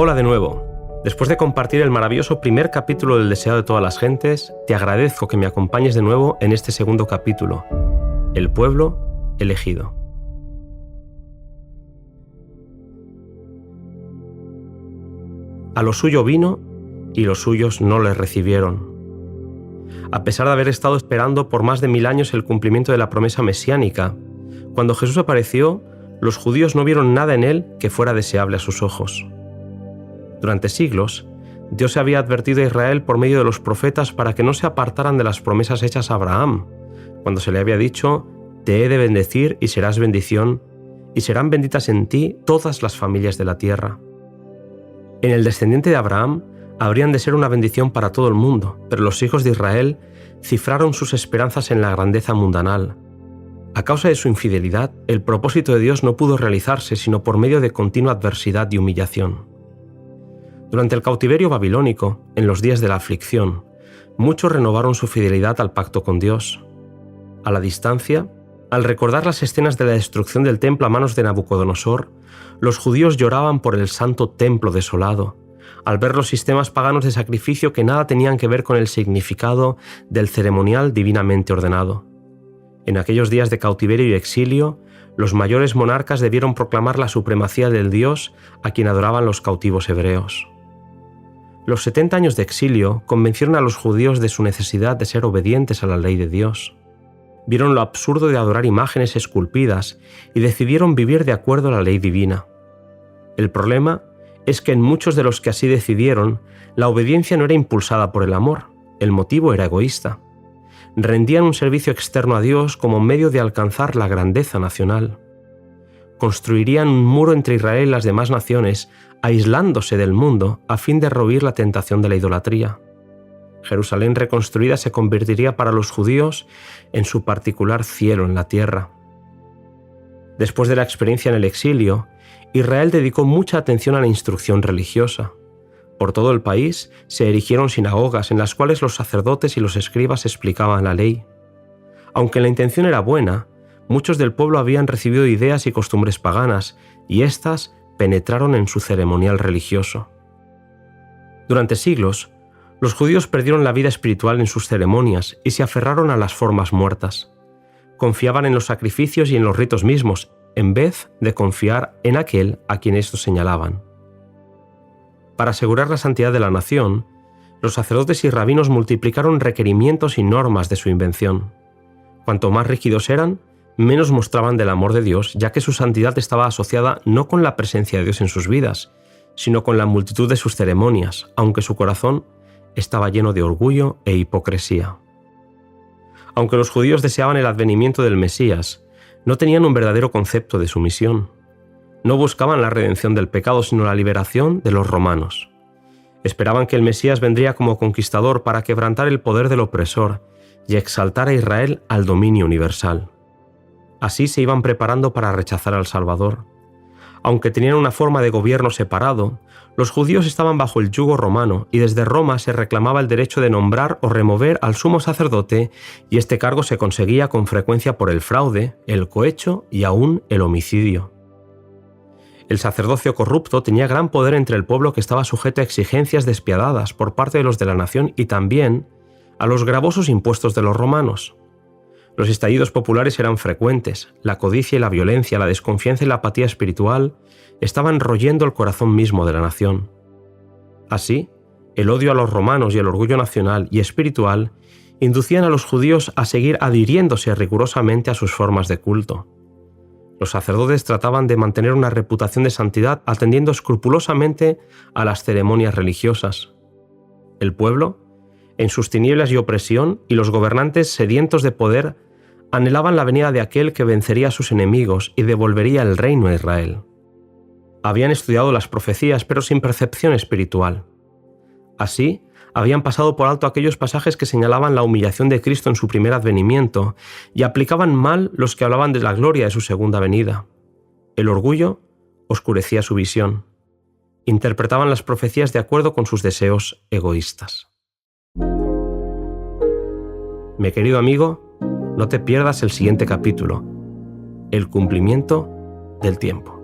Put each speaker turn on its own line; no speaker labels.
Hola de nuevo. Después de compartir el maravilloso primer capítulo del Deseado de todas las gentes, te agradezco que me acompañes de nuevo en este segundo capítulo, El pueblo elegido. A lo suyo vino y los suyos no le recibieron. A pesar de haber estado esperando por más de 1000 años el cumplimiento de la promesa mesiánica, cuando Jesús apareció, los judíos no vieron nada en él que fuera deseable a sus ojos. Durante siglos, Dios se había advertido a Israel por medio de los profetas para que no se apartaran de las promesas hechas a Abraham, cuando se le había dicho: «Te he de bendecir y serás bendición, y serán benditas en ti todas las familias de la tierra». En el descendiente de Abraham habrían de ser una bendición para todo el mundo, pero los hijos de Israel cifraron sus esperanzas en la grandeza mundanal. A causa de su infidelidad, el propósito de Dios no pudo realizarse sino por medio de continua adversidad y humillación. Durante el cautiverio babilónico, en los días de la aflicción, muchos renovaron su fidelidad al pacto con Dios. A la distancia, al recordar las escenas de la destrucción del templo a manos de Nabucodonosor, los judíos lloraban por el santo templo desolado, al ver los sistemas paganos de sacrificio que nada tenían que ver con el significado del ceremonial divinamente ordenado. En aquellos días de cautiverio y exilio, los mayores monarcas debieron proclamar la supremacía del Dios a quien adoraban los cautivos hebreos. Los 70 años de exilio convencieron a los judíos de su necesidad de ser obedientes a la ley de Dios. Vieron lo absurdo de adorar imágenes esculpidas y decidieron vivir de acuerdo a la ley divina. El problema es que en muchos de los que así decidieron, la obediencia no era impulsada por el amor, el motivo era egoísta. Rendían un servicio externo a Dios como medio de alcanzar la grandeza nacional. Construirían un muro entre Israel y las demás naciones, aislándose del mundo a fin de roer la tentación de la idolatría. Jerusalén reconstruida se convertiría para los judíos en su particular cielo en la tierra. Después de la experiencia en el exilio, Israel dedicó mucha atención a la instrucción religiosa. Por todo el país se erigieron sinagogas en las cuales los sacerdotes y los escribas explicaban la ley. Aunque la intención era buena, muchos del pueblo habían recibido ideas y costumbres paganas, y éstas penetraron en su ceremonial religioso. Durante siglos, los judíos perdieron la vida espiritual en sus ceremonias y se aferraron a las formas muertas. Confiaban en los sacrificios y en los ritos mismos, en vez de confiar en aquel a quien estos señalaban. Para asegurar la santidad de la nación, los sacerdotes y rabinos multiplicaron requerimientos y normas de su invención. Cuanto más rígidos eran, menos mostraban del amor de Dios, ya que su santidad estaba asociada no con la presencia de Dios en sus vidas, sino con la multitud de sus ceremonias, aunque su corazón estaba lleno de orgullo e hipocresía. Aunque los judíos deseaban el advenimiento del Mesías, no tenían un verdadero concepto de su misión. No buscaban la redención del pecado, sino la liberación de los romanos. Esperaban que el Mesías vendría como conquistador para quebrantar el poder del opresor y exaltar a Israel al dominio universal. Así se iban preparando para rechazar al Salvador. Aunque tenían una forma de gobierno separado, los judíos estaban bajo el yugo romano y desde Roma se reclamaba el derecho de nombrar o remover al sumo sacerdote, y este cargo se conseguía con frecuencia por el fraude, el cohecho y aún el homicidio. El sacerdocio corrupto tenía gran poder entre el pueblo que estaba sujeto a exigencias despiadadas por parte de los de la nación y también a los gravosos impuestos de los romanos. Los estallidos populares eran frecuentes, la codicia y la violencia, la desconfianza y la apatía espiritual estaban royendo el corazón mismo de la nación. Así, el odio a los romanos y el orgullo nacional y espiritual inducían a los judíos a seguir adhiriéndose rigurosamente a sus formas de culto. Los sacerdotes trataban de mantener una reputación de santidad atendiendo escrupulosamente a las ceremonias religiosas. El pueblo, en sus tinieblas y opresión, y los gobernantes sedientos de poder, anhelaban la venida de aquel que vencería a sus enemigos y devolvería el reino a Israel. Habían estudiado las profecías, pero sin percepción espiritual. Así, habían pasado por alto aquellos pasajes que señalaban la humillación de Cristo en su primer advenimiento y aplicaban mal los que hablaban de la gloria de su segunda venida. El orgullo oscurecía su visión. Interpretaban las profecías de acuerdo con sus deseos egoístas. Mi querido amigo, no te pierdas el siguiente capítulo, el cumplimiento del tiempo.